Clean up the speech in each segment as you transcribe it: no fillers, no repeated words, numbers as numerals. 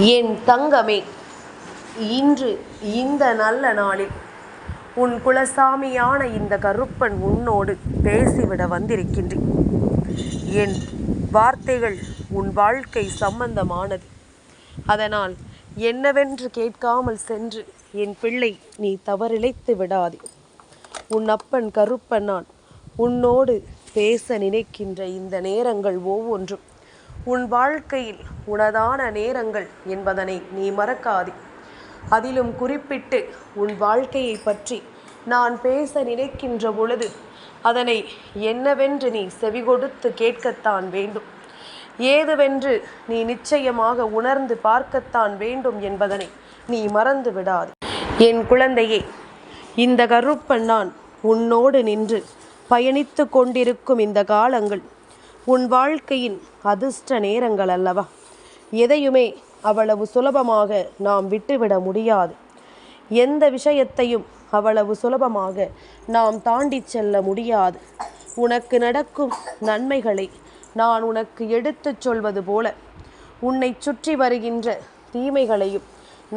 என் தங்கமே, இன்று இந்த நல்ல நாளில் உன் குலசாமியான இந்த கருப்பன் உன்னோடு பேசிவிட வந்திருக்கின்றேன். என் வார்த்தைகள் உன் வாழ்க்கை சம்பந்தமானது. அதனால் என்னவென்று கேட்காமல் சென்று என் பிள்ளை நீ தவறிழைத்து விடாதே. உன் அப்பன் கருப்பன் நான் உன்னோடு பேச நினைக்கின்ற இந்த நேரங்கள் ஒவ்வொன்றும் உன் வாழ்க்கையில் உனதான நேரங்கள் என்பதனை நீ மறக்காதே. அதிலும் குறிப்பிட்டு உன் வாழ்க்கையை பற்றி நான் பேச நினைக்கின்ற பொழுது அதனை என்னவென்று நீ செவிகொடுத்து கேட்கத்தான் வேண்டும், ஏதுவென்று நீ நிச்சயமாக உணர்ந்து பார்க்கத்தான் வேண்டும் என்பதனை நீ மறந்து விடாது. என் குழந்தையே, இந்த கருப்பன் நான் உன்னோடு நின்று பயணித்து கொண்டிருக்கும் இந்த காலங்கள் உன் வாழ்க்கையின் அதிர்ஷ்ட நேரங்கள் அல்லவா? எதையுமே அவ்வளவு சுலபமாக நாம் விட்டுவிட முடியாது. எந்த விஷயத்தையும் அவ்வளவு சுலபமாக நாம் தாண்டி செல்ல முடியாது. உனக்கு நடக்கும் நன்மைகளை நான் உனக்கு எடுத்துச் சொல்வது போல உன்னை சுற்றி வருகின்ற தீமைகளையும்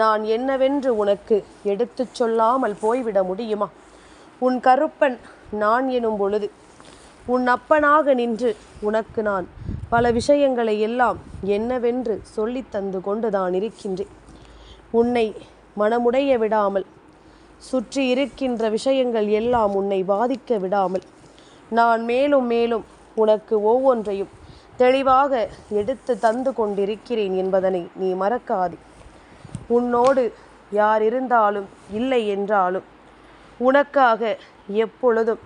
நான் என்னவென்று உனக்கு எடுத்துச் சொல்லாமல் போய்விட முடியுமா? உன் கருப்பன் நான் எனும் பொழுது உன் அப்பனாக நின்று உனக்கு நான் பல விஷயங்களை எல்லாம் என்னவென்று சொல்லி தந்து கொண்டுதான் இருக்கின்றேன். உன்னை மனமுடைய விடாமல், சுற்றி இருக்கின்ற விஷயங்கள் எல்லாம் உன்னை பாதிக்க விடாமல் நான் மேலும் மேலும் உனக்கு ஒவ்வொன்றையும் தெளிவாக எடுத்து தந்து கொண்டிருக்கிறேன் என்பதனை நீ மறக்காதே. உன்னோடு யார் இருந்தாலும் இல்லை என்றாலும் உனக்காக எப்பொழுதும்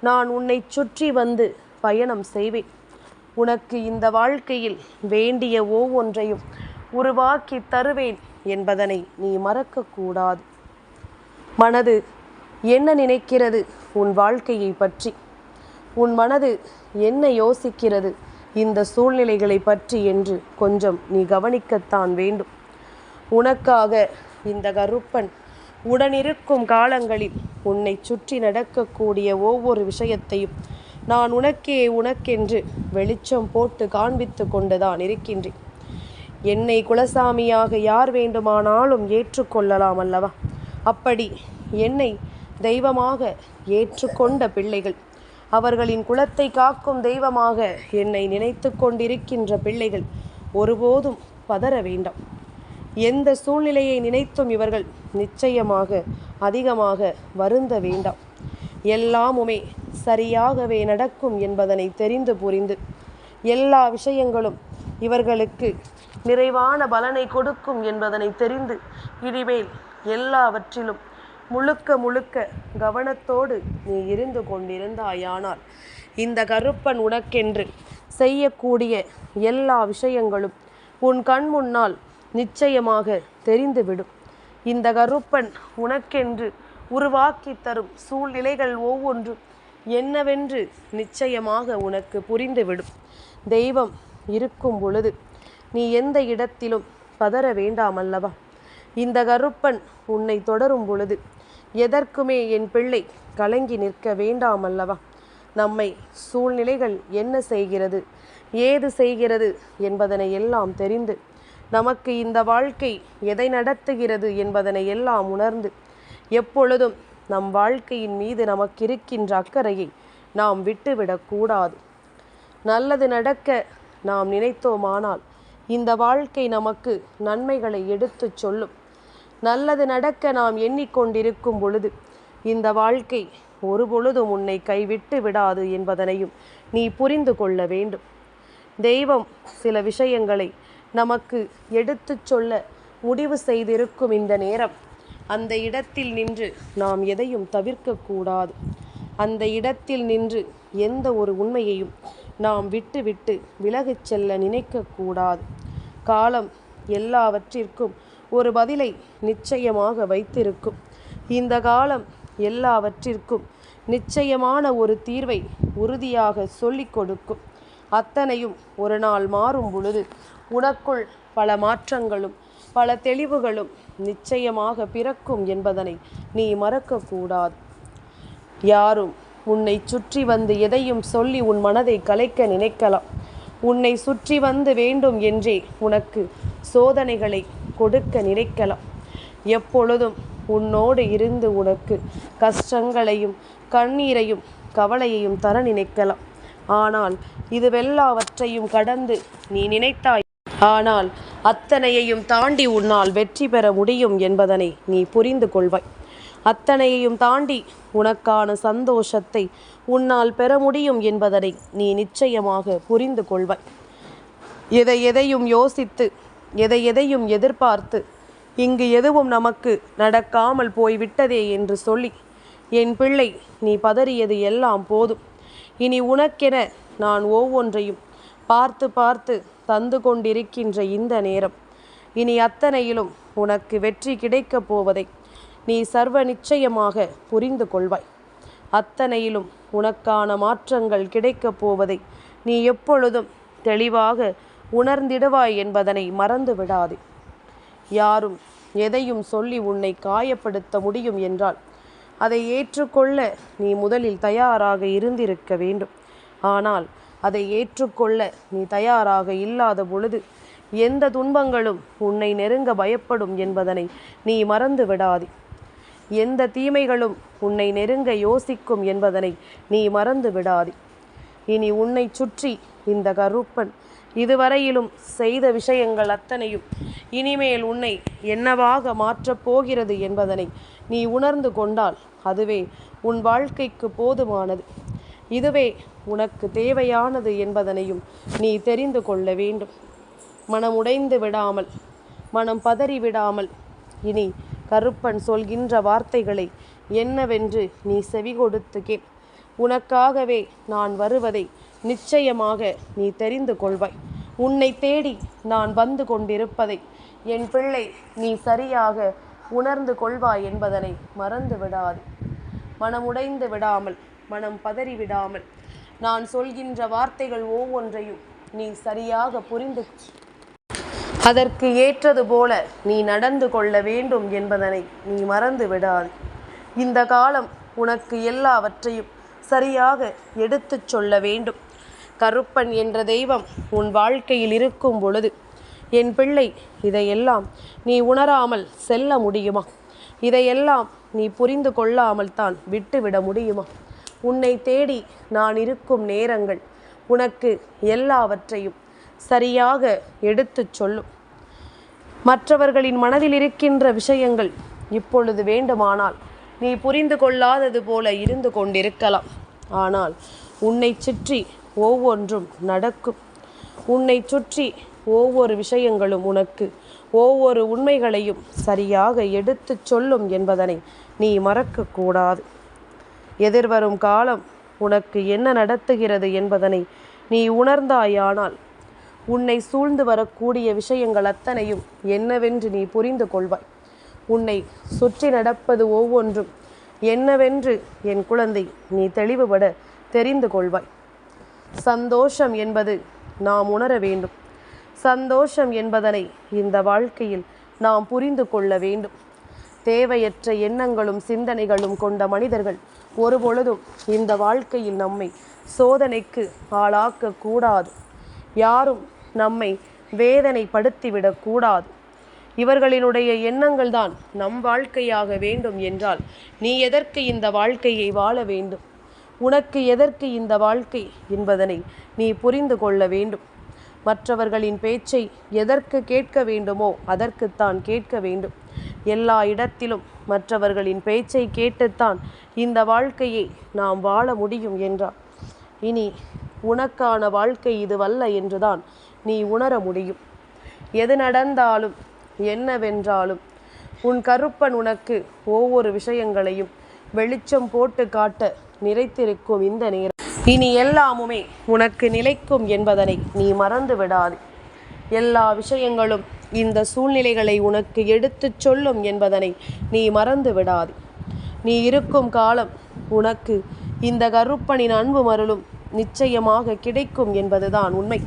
நான் உன்னை சுற்றி வந்து பயணம் செய்வேன். உனக்கு இந்த வாழ்க்கையில் வேண்டிய ஒவ்வொன்றையும் உருவாக்கி தருவேன் என்பதனை நீ மறக்கக்கூடாது. மனது என்ன நினைக்கிறது உன் வாழ்க்கையை பற்றி? உன் மனது என்ன யோசிக்கிறது இந்த சூழ்நிலைகளை பற்றி என்று கொஞ்சம் நீ கவனிக்கத்தான் வேண்டும். உனக்காக இந்த கருப்பன் உடனிருக்கும் காலங்களில் உன்னை சுற்றி நடக்கக்கூடிய ஒவ்வொரு விஷயத்தையும் நான் உனக்கென்று வெளிச்சம் போட்டு காண்பித்து கொண்டுதான் இருக்கின்றேன். என்னை குலசாமியாக யார் வேண்டுமானாலும் ஏற்றுக்கொள்ளலாம் அல்லவா? அப்படி என்னை தெய்வமாக ஏற்றுக்கொண்ட பிள்ளைகள், அவர்களின் குலத்தை காக்கும் தெய்வமாக என்னை நினைத்து கொண்டிருக்கின்ற பிள்ளைகள் ஒருபோதும் பதற வேண்டாம். எந்த சூழ்நிலையை நினைத்தும் இவர்கள் நிச்சயமாக அதிகமாக வருந்த வேண்டாம். எல்லாமுமே சரியாகவே நடக்கும் என்பதனை தெரிந்து புரிந்து எல்லா விஷயங்களும் இவர்களுக்கு நிறைவான பலனை கொடுக்கும் என்பதனை தெரிந்து இனிமேல் எல்லாவற்றிலும் முழுக்க முழுக்க கவனத்தோடு நீ இருந்து கொண்டிருந்தாயானால் இந்த கருப்பன் உனக்கென்று செய்யக்கூடிய எல்லா விஷயங்களும் உன் கண் முன்னால் நிச்சயமாக தெரிந்துவிடும். இந்த கருப்பன் உனக்கென்று உருவாக்கி தரும் சூழ்நிலைகள் ஒவ்வொன்றும் என்னவென்று நிச்சயமாக உனக்கு புரிந்துவிடும். தெய்வம் இருக்கும் பொழுது நீ எந்த இடத்திலும் பதற வேண்டாம் அல்லவா? இந்த கருப்பன் உன்னை தொடரும் பொழுது எதற்குமே என் பிள்ளை கலங்கி நிற்க வேண்டாம் அல்லவா? நம்மை சூழ்நிலைகள் என்ன செய்கிறது, ஏது செய்கிறது என்பதனை எல்லாம் தெரிந்து நமக்கு இந்த வாழ்க்கை எதை நடத்துகிறது என்பதனை எல்லாம் உணர்ந்து எப்பொழுதும் நம் வாழ்க்கையின் மீது நமக்கு இருக்கின்ற அக்கறையை நாம் விட்டுவிடக்கூடாது. நல்லது நடக்க நாம் நினைத்தோமானால் இந்த வாழ்க்கை நமக்கு நன்மைகளை எடுத்துச் சொல்லும். நல்லது நடக்க நாம் எண்ணிக்கொண்டிருக்கும் பொழுது இந்த வாழ்க்கை ஒரு பொழுதும் உன்னை கைவிட்டு விடாது என்பதனையும் நீ புரிந்து கொள்ள வேண்டும். தெய்வம் சில விஷயங்களை நமக்கு எடுத்துச் சொல்ல முடிவு செய்திருக்கும் இந்த நேரம், அந்த இடத்தில் நின்று நாம் எதையும் தவிர்க்கக்கூடாது. அந்த இடத்தில் நின்று எந்த ஒரு உண்மையையும் நாம் விட்டு விலகிச் செல்ல நினைக்கக்கூடாது. காலம் எல்லாவற்றிற்கும் ஒரு பதிலை நிச்சயமாக வைத்திருக்கும். இந்த காலம் எல்லாவற்றிற்கும் நிச்சயமான ஒரு தீர்வை உறுதியாக சொல்லிக் கொடுக்கும். அத்தனையும் ஒரு நாள் மாறும் பொழுது உனக்குள் பல மாற்றங்களும் பல தெளிவுகளும் நிச்சயமாக பிறக்கும் என்பதனை நீ மறக்கக்கூடாது. யாரும் உன்னை சுற்றி வந்து எதையும் சொல்லி உன் மனதை கலைக்க நினைக்கலாம். உன்னை சுற்றி வந்து வேண்டும் என்றே உனக்கு சோதனைகளை கொடுக்க நினைக்கலாம். எப்பொழுதும் உன்னோடு இருந்து உனக்கு கஷ்டங்களையும் கண்ணீரையும் கவலையையும் தர நினைக்கலாம். ஆனால் இதுவெல்லாவற்றையும் கடந்து நீ நினைத்தாய். ஆனால் அத்தனையையும் தாண்டி உன்னால் வெற்றி பெற முடியும் என்பதனை நீ புரிந்து கொள்வாய். அத்தனையையும் தாண்டி உனக்கான சந்தோஷத்தை உன்னால் பெற முடியும் என்பதனை நீ நிச்சயமாக புரிந்து கொள்வாய். எதையும் யோசித்து எதையும் எதிர்பார்த்து இங்கு எதுவும் நமக்கு நடக்காமல் போய்விட்டதே என்று சொல்லி என் பிள்ளை நீ பதறியது எல்லாம் போதும். இனி உனக்கென நான் ஒவ்வொன்றையும் பார்த்து பார்த்து தந்து கொண்டிருக்கின்ற இந்த நேரம் இனி அத்தனையிலும் உனக்கு வெற்றி கிடைக்கப் போவதை நீ சர்வ நிச்சயமாக புரிந்து கொள்வாய். அத்தனையிலும் உனக்கான மாற்றங்கள் கிடைக்கப் போவதை நீ எப்பொழுதும் தெளிவாக உணர்ந்திடுவாய் என்பதனை மறந்து விடாதே. யாரும் எதையும் சொல்லி உன்னை காயப்படுத்த முடியும் என்றால் அதை ஏற்றுக்கொள்ள நீ முதலில் தயாராக இருந்திருக்க வேண்டும். ஆனால் அதை ஏற்றுக்கொள்ள நீ தயாராக இல்லாத பொழுது எந்த துன்பங்களும் உன்னை நெருங்க பயப்படும் என்பதனை நீ மறந்து விடாதே. எந்த தீமைகளும் உன்னை நெருங்க யோசிக்கும் என்பதனை நீ மறந்து விடாதே. இனி உன்னை சுற்றி இந்த கருப்பன் இதுவரையிலும் செய்த விஷயங்கள் அத்தனையும் இனிமேல் உன்னை என்னவாக மாற்றப் போகிறது என்பதனை நீ உணர்ந்து கொண்டால் அதுவே உன் வாழ்க்கைக்கு போதுமானது. இதுவே உனக்கு தேவையானது என்பதனையும் நீ தெரிந்து கொள்ள வேண்டும். மனம் உடைந்து விடாமல், மனம் பதறி விடாமல் இனி கருப்பன் சொல்கின்ற வார்த்தைகளை என்னவென்று நீ செவி கொடுத்து கேள். உனக்காகவே நான் வருவதை நிச்சயமாக நீ தெரிந்து கொள்வாய். உன்னை தேடி நான் வந்து கொண்டிருப்பதை என் பிள்ளை நீ சரியாக உணர்ந்து கொள்வாய் என்பதனை மறந்து விடாது. மனமுடைந்து விடாமல், மனம் பதறி விடாமல் நான் சொல்கின்ற வார்த்தைகள் ஒவ்வொன்றையும் நீ சரியாக புரிந்து அதற்கு ஏற்றது போல நீ நடந்து கொள்ள வேண்டும் என்பதனை நீ மறந்து விடாது. இந்த காலம் உனக்கு எல்லாவற்றையும் சரியாக எடுத்துச் சொல்ல வேண்டும். கருப்பன் என்ற தெய்வம் உன் வாழ்க்கையில் இருக்கும் பொழுது என் பிள்ளை இதையெல்லாம் நீ உணராமல் செல்ல முடியுமா? இதையெல்லாம் நீ புரிந்து கொள்ளாமல் தான் விட்டுவிட முடியுமா? உன்னை தேடி நான் இருக்கும் நேரங்கள் உனக்கு எல்லாவற்றையும் சரியாக எடுத்துச் சொல்லும். மற்றவர்களின் மனதில் இருக்கின்ற விஷயங்கள் இப்பொழுது வேண்டுமானால் நீ புரிந்து கொள்ளாதது போல இருந்து கொண்டிருக்கலாம். ஆனால் உன்னை சுற்றி ஒவ்வொன்றும் நடக்கும். உன்னை சுற்றி ஒவ்வொரு விஷயங்களும் உனக்கு ஒவ்வொரு உண்மைகளையும் சரியாக எடுத்துச் சொல்லும் என்பதனை நீ மறக்கக்கூடாது. எதிர்வரும் காலம் உனக்கு என்ன நடத்துகிறது என்பதனை நீ உணர்ந்தாயானால் உன்னை சூழ்ந்து வரக்கூடிய விஷயங்கள் அத்தனையும் என்னவென்று நீ புரிந்து கொள்வாய். உன்னை சுற்றி நடப்பது ஒவ்வொன்றும் என்னவென்று என் குழந்தை நீ தெளிவுபட தெரிந்து கொள்வாய். சந்தோஷம் என்பது நாம் உணர வேண்டும். சந்தோஷம் என்பதனை இந்த வாழ்க்கையில் நாம் புரிந்து கொள்ள வேண்டும். தேவையற்ற எண்ணங்களும் சிந்தனைகளும் கொண்ட மனிதர்கள் ஒருபொழுதும் இந்த வாழ்க்கையில் நம்மை சோதனைக்கு ஆளாக்க கூடாது. யாரும் நம்மை வேதனைப்படுத்திவிடக் கூடாது. இவர்களினுடைய எண்ணங்கள் தான் நம் வாழ்க்கையாக வேண்டும் என்றால் நீ எதற்கு இந்த வாழ்க்கையை வாழ வேண்டும்? உனக்கு எதற்கு இந்த வாழ்க்கை என்பதனை நீ புரிந்து கொள்ள வேண்டும். மற்றவர்களின் பேச்சை எதற்கு கேட்க வேண்டுமோ அதற்குத்தான் கேட்க வேண்டும். எல்லா இடத்திலும் மற்றவர்களின் பேச்சை கேட்டுத்தான் இந்த வாழ்க்கையை நாம் வாழ முடியும் என்றால் இனி உனக்கான வாழ்க்கை இதுவல்ல என்றுதான் நீ உணர முடியும். எது நடந்தாலும் என்னவென்றாலும் உன் கருப்பன் உனக்கு ஒவ்வொரு விஷயங்களையும் வெளிச்சம் போட்டு காட்ட நிறைத்திருக்கும் இந்த நேரம் இனி எல்லாமுமே உனக்கு நிலைக்கும் என்பதனை நீ மறந்து விடாது. எல்லா விஷயங்களும் இந்த சூழ்நிலைகளை உனக்கு எடுத்துச் சொல்லும் என்பதனை நீ மறந்து விடாது. நீ இருக்கும் காலம் உனக்கு இந்த கருப்பனின் அன்பு மருளும் நிச்சயமாக கிடைக்கும் என்பதுதான் உண்மை.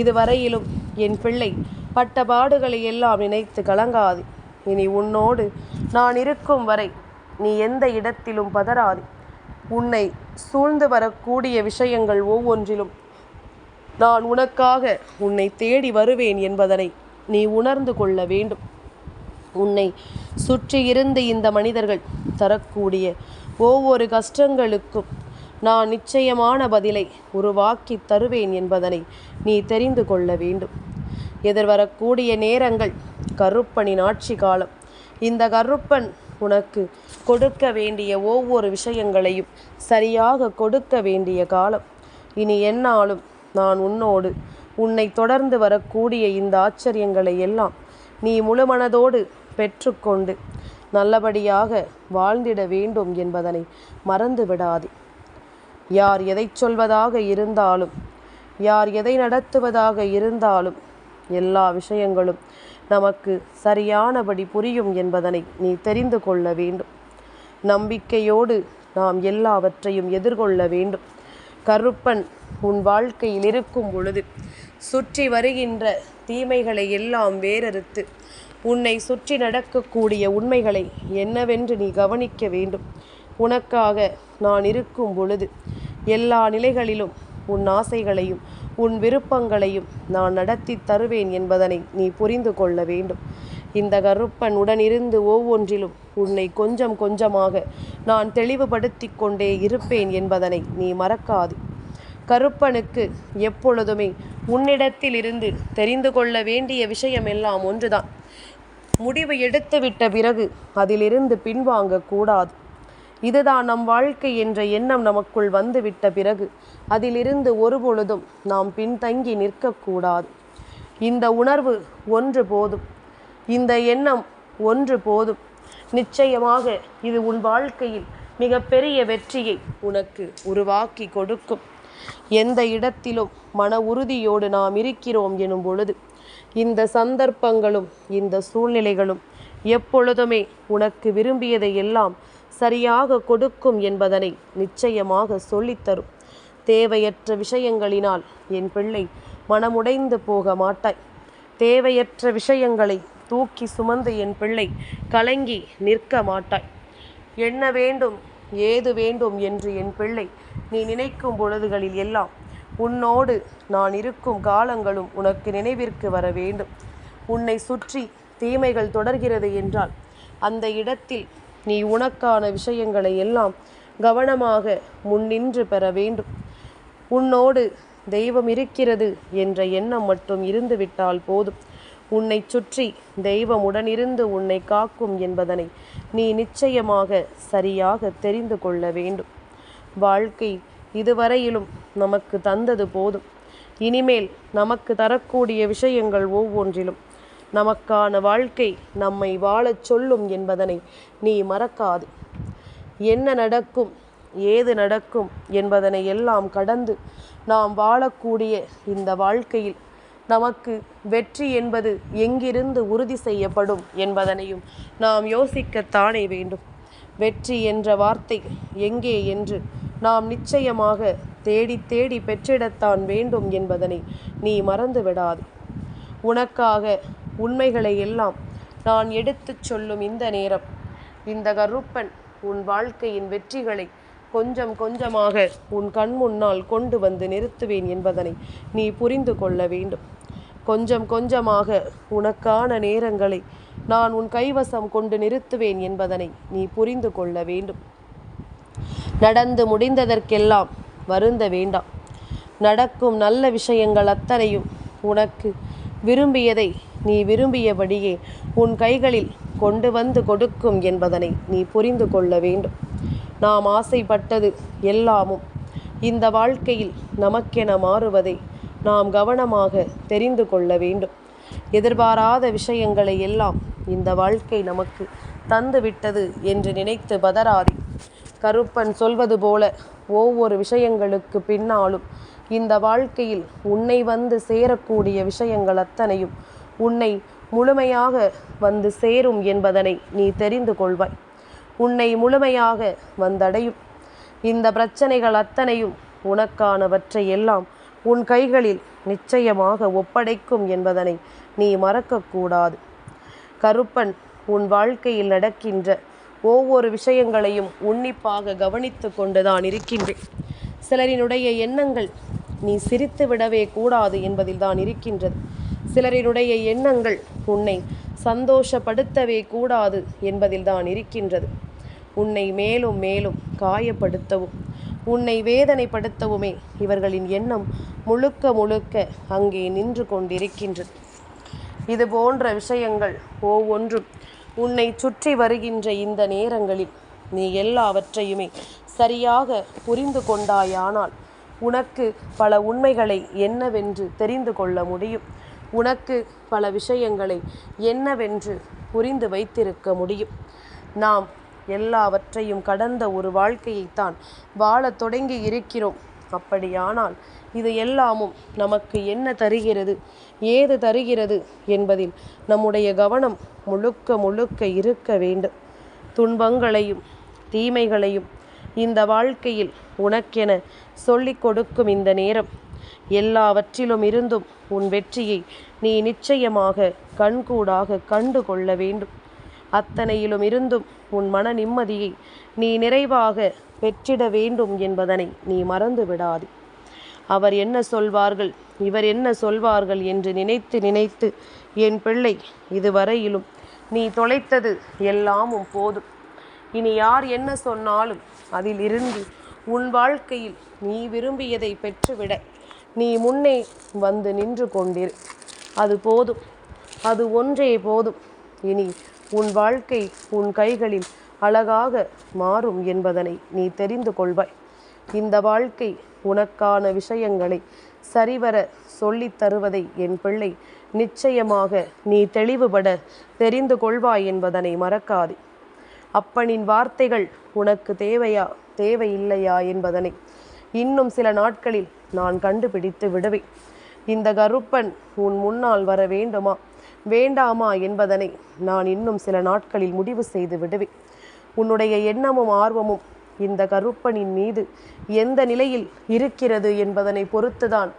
இதுவரையிலும் என் பிள்ளை பட்ட பாடுகளை எல்லாம் நினைத்து கலங்காது. இனி உன்னோடு நான் இருக்கும் வரை நீ எந்த இடத்திலும் பதறாது. உன்னை சூழ்ந்து வரக்கூடிய விஷயங்கள் ஒவ்வொன்றிலும் நான் உனக்காக உன்னை தேடி வருவேன் என்பதனை நீ உணர்ந்து கொள்ள வேண்டும். உன்னை சுற்றி இருந்து இந்த மனிதர்கள் தரக்கூடிய ஒவ்வொரு கஷ்டங்களுக்கும் நான் நிச்சயமான பதிலை உருவாக்கி தருவேன் என்பதனை நீ தெரிந்து கொள்ள வேண்டும். எதிர்வரக்கூடிய நேரங்கள் கருப்பனின் ஆட்சி காலம். இந்த கருப்பன் உனக்கு கொடுக்க வேண்டிய ஒவ்வொரு விஷயங்களையும் சரியாக கொடுக்க வேண்டிய காலம். இனி என்னாலும் நான் உன்னோடு உன்னை தொடர்ந்து வரக்கூடிய இந்த ஆச்சரியங்களை எல்லாம் நீ முழுமனதோடு பெற்றுக்கொண்டு நல்லபடியாக வாழ்ந்திட வேண்டும் என்பதனை மறந்து விடாதே. யார் எதை சொல்வதாக இருந்தாலும், யார் எதை நடத்துவதாக இருந்தாலும் எல்லா விஷயங்களும் நமக்கு சரியானபடி புரியும் என்பதனை நீ தெரிந்து கொள்ள வேண்டும். நம்பிக்கையோடு நாம் எல்லாவற்றையும் எதிர்கொள்ள வேண்டும். கருப்பன் உன் வாழ்க்கையில் இருக்கும் பொழுது சுற்றி வருகின்ற தீமைகளை எல்லாம் வேறறுத்து உன்னை சுற்றி நடக்கக்கூடிய உண்மைகளை என்னவென்று நீ கவனிக்க வேண்டும். உனக்காக நான் இருக்கும் பொழுது எல்லா நிலைகளிலும் உன் ஆசைகளையும் உன் விருப்பங்களையும் நான் நடத்தி தருவேன் என்பதனை நீ புரிந்து கொள்ள வேண்டும். இந்த கருப்பன் உடனிருந்து ஒவ்வொன்றிலும் உன்னை கொஞ்சம் கொஞ்சமாக நான் தெளிவுபடுத்தி கொண்டே இருப்பேன் என்பதனை நீ மறக்காது. கருப்பனுக்கு எப்பொழுதுமே உன்னிடத்தில் இருந்து தெரிந்து கொள்ள வேண்டிய விஷயம் எல்லாம் ஒன்றுதான். முடிவு எடுத்துவிட்ட பிறகு அதிலிருந்து பின்வாங்க கூடாது. இதுதான் நம் வாழ்க்கை என்ற எண்ணம் நமக்குள் வந்துவிட்ட பிறகு அதிலிருந்து ஒருபொழுதும் நாம் பின்தங்கி நிற்கக்கூடாது. இந்த உணர்வு ஒன்று போதும், இந்த எண்ணம் ஒன்று போதும். நிச்சயமாக இது உன் வாழ்க்கையில் மிகப்பெரிய வெற்றியை உனக்கு உருவாக்கி கொடுக்கும். எந்த இடத்திலும் மன உறுதியோடு நாம் இருக்கிறோம் எனும் பொழுது இந்த சந்தர்ப்பங்களும் இந்த சூழ்நிலைகளும் எப்பொழுதுமே உனக்கு விரும்பியதை எல்லாம் சரியாக கொடுக்கும் என்பதனை நிச்சயமாக சொல்லித்தரும். தேவையற்ற விஷயங்களினால் என் பிள்ளை மனமுடைந்து போக மாட்டாய். தேவையற்ற விஷயங்களை தூக்கி சுமந்து என் பிள்ளை கலங்கி நிற்க மாட்டாய். என்ன வேண்டும் ஏது வேண்டும் என்று என் பிள்ளை நீ நினைக்கும் பொழுதுகளில் எல்லாம் உன்னோடு நான் இருக்கும் காலங்களும் உனக்கு நினைவிற்கு வர வேண்டும். உன்னை சுற்றி தீமைகள் தொடர்கிறது என்றால் அந்த இடத்தில் நீ உனக்கான விஷயங்களை எல்லாம் கவனமாக முன்னின்று பெற வேண்டும். உன்னோடு தெய்வம் இருக்கிறது என்ற எண்ணம் மட்டும் இருந்துவிட்டால் போதும். உன்னை சுற்றி தெய்வம் உடனிருந்து உன்னை காக்கும் என்பதனை நீ நிச்சயமாக சரியாக தெரிந்து கொள்ள வேண்டும். வாழ்க்கை இதுவரையிலும் நமக்கு தந்தது போதும். இனிமேல் நமக்கு தரக்கூடிய விஷயங்கள் ஒவ்வொன்றிலும் நமக்கான வாழ்க்கை நம்மை வாழச் சொல்லும் என்பதனை நீ மறக்காது. என்ன நடக்கும் ஏது நடக்கும் என்பதனை எல்லாம் கடந்து நாம் வாழக்கூடிய இந்த வாழ்க்கையில் நமக்கு வெற்றி என்பது எங்கிருந்து உறுதி செய்யப்படும் என்பதனையும் நாம் யோசிக்கத்தானே வேண்டும். வெற்றி என்ற வார்த்தை எங்கே என்று நாம் நிச்சயமாக தேடி தேடி பெற்றிடத்தான் வேண்டும் என்பதனை நீ மறந்து விடாது. உனக்காக உண்மைகளை எல்லாம் நான் எடுத்துச் சொல்லும் இந்த நேரம் இந்த கருப்பன் உன் வாழ்க்கையின் வெற்றிகளை கொஞ்சம் கொஞ்சமாக உன் கண் முன்னால் கொண்டு வந்து நிறுத்துவேன் என்பதனை நீ புரிந்து கொள்ள வேண்டும். கொஞ்சம் கொஞ்சமாக உனக்கான நேரங்களை நான் உன் கைவசம் கொண்டு நிறுத்துவேன் என்பதனை நீ புரிந்து கொள்ள வேண்டும். நடந்து முடிந்ததற்கெல்லாம் வருந்த வேண்டாம். நடக்கும் நல்ல விஷயங்கள் அத்தனையும் உனக்கு விரும்பியதை நீ விரும்பியபடியே உன் கைகளில் கொண்டு வந்து கொடுக்கும் என்பதனை நீ புரிந்து கொள்ள வேண்டும். நாம் ஆசைப்பட்டது எல்லாமும் இந்த வாழ்க்கையில் நமக்கென மாறுவதை நாம் கவனமாக தெரிந்து கொள்ள வேண்டும். எதிர்பாராத விஷயங்களை எல்லாம் இந்த வாழ்க்கை நமக்கு தந்துவிட்டது என்று நினைத்து பதறாதே. கருப்பன் சொல்வது போல ஒவ்வொரு விஷயங்களுக்கு பின்னாலும் இந்த வாழ்க்கையில் உன்னை வந்து சேரக்கூடிய விஷயங்கள் அத்தனையும் உன்னை முழுமையாக வந்து சேரும் என்பதனை நீ தெரிந்து கொள்வாய். உன்னை முழுமையாக வந்தடையும். இந்த பிரச்சனைகள் அத்தனையும் உனக்கானவற்றை எல்லாம் உன் கைகளில் நிச்சயமாக ஒப்படைக்கும் என்பதனை நீ மறக்கக்கூடாது. கருப்பன் உன் வாழ்க்கையில் நடக்கின்ற ஒவ்வொரு விஷயங்களையும் உன்னிப்பாக கவனித்து கொண்டுதான் இருக்கின்றேன். சிலரினுடைய எண்ணங்கள் நீ சிரித்து விடவே கூடாது என்பதில் தான் இருக்கின்றது. சிலரினுடைய எண்ணங்கள் உன்னை சந்தோஷப்படுத்தவே கூடாது என்பதில் தான் இருக்கின்றது. உன்னை மேலும் மேலும் காயப்படுத்தவும் உன்னை வேதனைப்படுத்தவுமே இவர்களின் எண்ணம் முழுக்க முழுக்க அங்கே நின்று கொண்டிருக்கின்றது. இது போன்ற விஷயங்கள் ஒவ்வொன்றும் உன்னை சுற்றி வருகின்ற இந்த நேரங்களில் நீ எல்லாவற்றையுமே சரியாக புரிந்து கொண்டாயானால் உனக்கு பல உண்மைகளை என்னவென்று தெரிந்து கொள்ள முடியும். உனக்கு பல விஷயங்களை என்னவென்று புரிந்து வைத்திருக்க முடியும். நாம் எல்லாவற்றையும் கடந்த ஒரு வாழ்க்கையைத்தான் வாழத் தொடங்கி இருக்கிறோம். அப்படியானால் இது எல்லாமும் நமக்கு என்ன தருகிறது, ஏது தருகிறது என்பதில் நம்முடைய கவனம் முழுக்க முழுக்க இருக்க வேண்டும். துன்பங்களையும் தீமைகளையும் இந்த வாழ்க்கையில் உனக்கென சொல்லிக் கொடுக்கும் இந்த நேரம் எல்லாவற்றிலும் இருந்தும் உன் வெற்றியை நீ நிச்சயமாக கண்கூடாக கண்டு கொள்ள வேண்டும். அத்தனையிலும் இருந்தும் உன் மன நிம்மதியை நீ நிறைவாக பெற்றிட வேண்டும் என்பதனை நீ மறந்து விடாதே. அவர் என்ன சொல்வார்கள், இவர் என்ன சொல்வார்கள் என்று நினைத்து நினைத்து என் பிள்ளை இதுவரையிலும் நீ தொலைத்தது எல்லாமும் போதும். இனி யார் என்ன சொன்னாலும் அதில் இருந்து உன் வாழ்க்கையில் நீ விரும்பியதை பெற்றுவிட நீ முன்னே வந்து நின்று கொண்டிரு. அது போதும், அது ஒன்றே போதும். இனி உன் வாழ்க்கை உன் கைகளில் அழகாக மாறும் என்பதனை நீ தெரிந்து கொள்வாய். இந்த வாழ்க்கை உனக்கான விஷயங்களை சரிவர சொல்லித் தருவதை என் பிள்ளை நிச்சயமாக நீ தெளிவுபட தெரிந்து கொள்வாய் என்பதனை மறக்காதே. அப்பனின் வார்த்தைகள் உனக்கு தேவையா தேவையில்லையா என்பதனை இன்னும் சில நாட்களில் நான் கண்டுபிடித்து விடுவேன். இந்த கருப்பன் உன் முன்னால் வர வேண்டுமா வேண்டாமா என்பதனை நான் இன்னும் சில நாட்களில் முடிவு செய்து விடுவேன். உன்னுடைய எண்ணமும் ஆர்வமும் இந்த கருப்பனின் மீது எந்த நிலையில் இருக்கிறது என்பதனை பொறுத்துதான்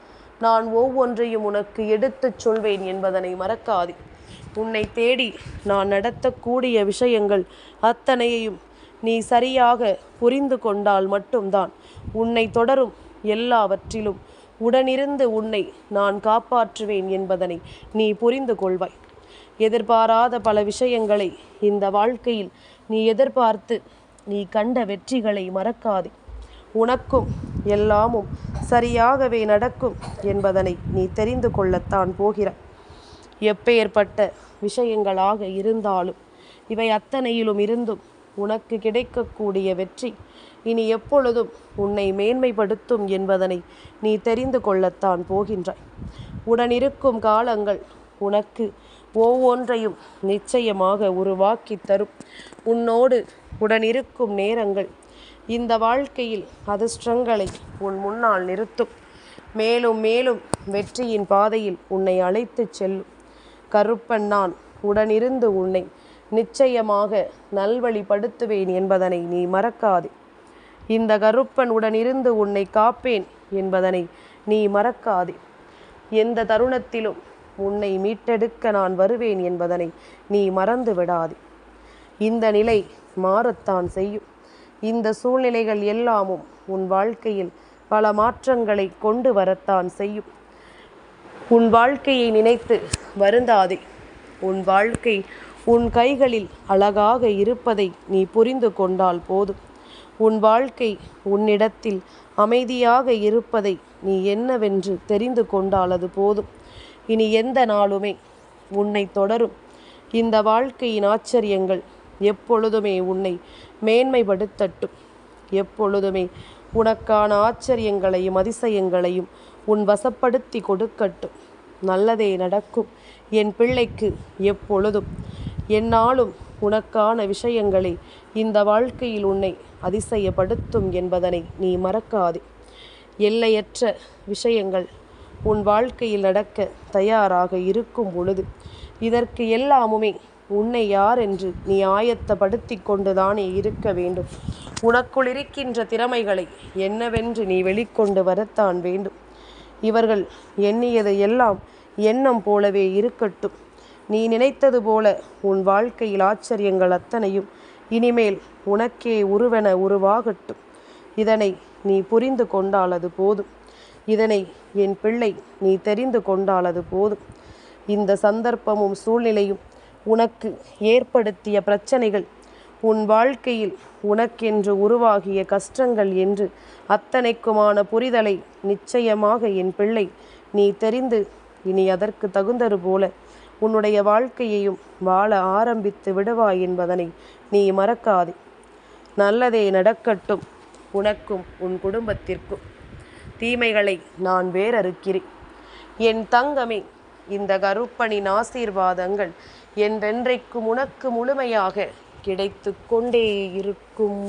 நான் ஒவ்வொன்றையும் உனக்கு எடுத்துச் சொல்வேன் என்பதனை மறக்காதே. உன்னை தேடி நான் நடத்தக்கூடிய விஷயங்கள் அத்தனையையும் நீ சரியாக புரிந்து கொண்டால் மட்டும்தான் உன்னை தொடரும் எல்லாவற்றிலும் உடனிருந்து உன்னை நான் காப்பாற்றுவேன் என்பதனை நீ புரிந்து கொள்வாய். எதிர்பாராத பல விஷயங்களை இந்த வாழ்க்கையில் நீ எதிர்பார்த்து நீ கண்ட வெற்றிகளை மறக்காதே. உனக்கும் எல்லாமும் சரியாகவே நடக்கும் என்பதனை நீ தெரிந்து கொள்ளத்தான் போகிறாய். எப்பேற்பட்ட விஷயங்களாக இருந்தாலும் இவை அத்தனையிலும் இருந்தும் உனக்கு கிடைக்கக்கூடிய வெற்றி இனி எப்பொழுதும் உன்னை மேன்மைப்படுத்தும் என்பதனை நீ தெரிந்து கொள்ளத்தான் போகின்றாய். உடனிருக்கும் காலங்கள் உனக்கு ஒவ்வொன்றையும் நிச்சயமாக உருவாக்கி தரும். உன்னோடு உடனிருக்கும் நேரங்கள் இந்த வாழ்க்கையில் அதிர்ஷ்டங்களை உன் முன்னால் நிறுத்தும். மேலும் மேலும் வெற்றியின் பாதையில் உன்னை அழைத்து செல்லும். கருப்பன் நான் உடனிருந்து உன்னை நிச்சயமாக நல்வழிப்படுத்துவேன் என்பதனை நீ மறக்காதே. இந்த கருப்பன் உடனிருந்து உன்னை காப்பேன் என்பதனை நீ மறக்காதே. எந்த தருணத்திலும் உன்னை மீட்டெடுக்க நான் வருவேன் என்பதனை நீ மறந்து விடாதே. இந்த நிலை மாறத்தான் செய்யும். இந்த சூழ்நிலைகள் எல்லாமும் உன் வாழ்க்கையில் பல மாற்றங்களை கொண்டு வரத்தான் செய்யும். உன் வாழ்க்கையை நினைத்து வருந்தாதே. உன் வாழ்க்கை உன் கைகளில் அழகாக இருப்பதை நீ புரிந்து கொண்டால் போதும். உன் வாழ்க்கை உன்னிடத்தில் அமைதியாக இருப்பதை நீ என்னவென்று தெரிந்து கொண்டால் அது போதும். இனி எந்த நாளுமே உன்னை தொடரும் இந்த வாழ்க்கையின் ஆச்சரியங்கள் எப்பொழுதுமே உன்னை மேன்மைப்படுத்தட்டும். எப்பொழுதுமே உனக்கான ஆச்சரியங்களையும் அதிசயங்களையும் உன் வசப்படுத்தி கொடுக்கட்டும். நல்லதே நடக்கும் என் பிள்ளைக்கு. எப்பொழுதும் என்னாலும் உனக்கான விஷயங்களை இந்த வாழ்க்கையில் உன்னை அதிசயப்படுத்தும் என்பதனை நீ மறக்காதே. எல்லையற்ற விஷயங்கள் உன் வாழ்க்கையில் நடக்க தயாராக இருக்கும் பொழுது இதற்கு எல்லாமுமே உன்னை யார் என்று நீ ஆயத்தப்படுத்தி கொண்டுதானே இருக்க வேண்டும். உனக்குள் இருக்கின்ற திறமைகளை என்னவென்று நீ வெளிக்கொண்டு வரத்தான் வேண்டும். இவர்கள் எண்ணியது எல்லாம் எண்ணம் போலவே இருக்கட்டும். நீ நினைத்தது போல உன் வாழ்க்கையில் ஆச்சரியங்கள் அத்தனையும் இனிமேல் உனக்கே உருவென உருவாகட்டும். இதனை நீ புரிந்து கொண்டால் அது போதும். இதனை என் பிள்ளை நீ தெரிந்து கொண்டால் அது போதும். இந்த சந்தர்ப்பமும் சூழ்நிலையும் உனக்கு ஏற்படுத்திய பிரச்சனைகள், உன் வாழ்க்கையில் உனக்கென்று உருவாகிய கஷ்டங்கள் என்று அத்தனைக்குமான புரிதலை நிச்சயமாக என் பிள்ளை நீ தெரிந்து இனி அதற்கு தகுந்தது போல உன்னுடைய வாழ்க்கையையும் வாழ ஆரம்பித்து விடுவாய் என்பதனை நீ மறக்காதே. நல்லதே நடக்கட்டும் உனக்கும் உன் குடும்பத்திற்கும். தீமைகளை நான் வேறறுக்கிறேன். என் தங்கமே, இந்த கருப்பனின் ஆசீர்வாதங்கள் என்றென்றைக்கும் உனக்கு முழுமையாக கிடைத்து கொண்டே இருக்கும்.